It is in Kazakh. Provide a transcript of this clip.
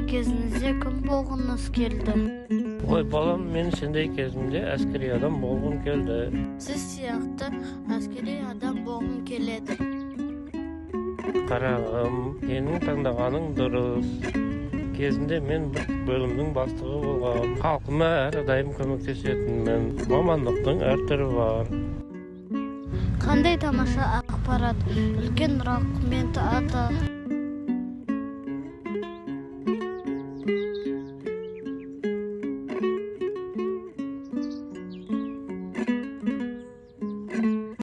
бала кезіңізде кім болғыңыз келді? Ой, балам, мен сендей кезімде әскери адам болғым келді. Сіз сияқты әскери адам болғым келеді. Қарағым, сенің таңдағаның дұрыс. Кезінде мен бір бөлімнің бастығы болғам. Халқыма әрдайым көмектесетінмін. Мамандықтың әр түрі бар. Қандай тамаша ақпарат. Үлкен рахмет ата.